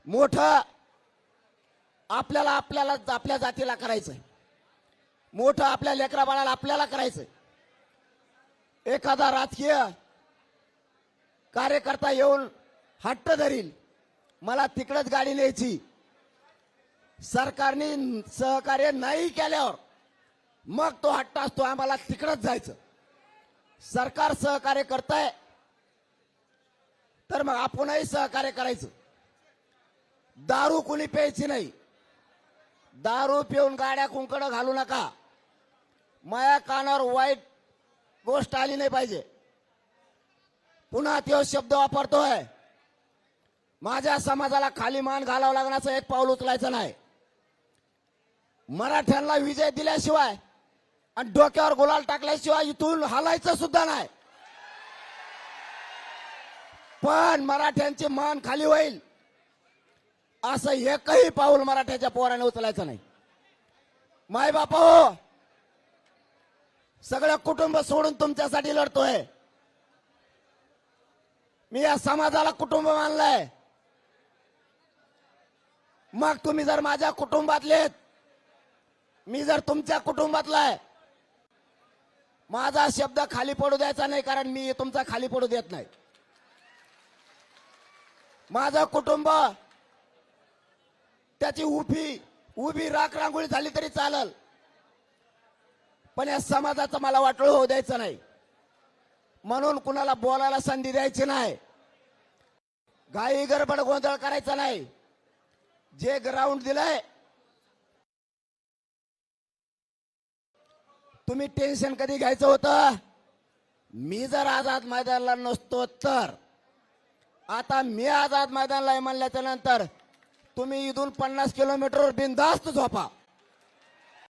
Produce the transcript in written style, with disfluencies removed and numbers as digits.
मोठं आपल्याला आपल्या जातीला करायचंय, मोठं आपल्या लेकरा बाळाला आपल्याला करायचंय. एखादा राजकीय कार्यकर्ता येऊन हट्ट धरील, मला तिकडेच गाडी न्यायची, सरकारने सहकार्य नाही केल्यावर मग तो हट्ट असतो आम्हाला तिकडेच जायचं. सरकार सहकार्य करतंय तर मग आपणही सहकार्य करायचं. दारू कुणी प्यायची नाही, दारू पिऊन गाड्या कुंकड घालू नका. माया कानावर वाईट गोष्ट आली नाही पाहिजे. पुन्हा तो शब्द वापरतोय, माझ्या समाजाला खाली मान घालावं लागण्याचं एक पाऊल उचलायचं नाही. मराठ्यांना विजय दिल्याशिवाय आणि डोक्यावर गुलाल टाकल्याशिवाय इथून हलायचं सुद्धा नाही. पण मराठ्यांची मान खाली होईल असं एकही पाऊल मराठ्याच्या पोराने उचलायचं नाही. माय बापा हो, सगळं कुटुंब सोडून तुमच्यासाठी लढतोय. मी या समाजाला कुटुंब मानलंय. मग तुम्ही जर माझ्या कुटुंबातलेत, मी जर तुमच्या कुटुंबातलाय, माझा शब्द खाली पडू द्यायचा नाही, कारण मी तुमचा खाली पडू देत नाही. माझं कुटुंब त्याची उभी राख रांगोळी झाली तरी चालल, पण या समाजाचं मला वाटोळ होऊ द्यायचं नाही. म्हणून कुणाला बोलायला संधी द्यायची नाही, घाई गडबड गोंधळ करायचा नाही. जे ग्राउंड दिलंय, तुम्ही टेन्शन कधी घ्यायचं होतं? मी जर आझाद मैदानाला नसतो तर. आता मी आझाद मैदानाला म्हणल्याच्या नंतर तुम्ही इथून 50 किलोमीटरवर बिनधास्त झोपा.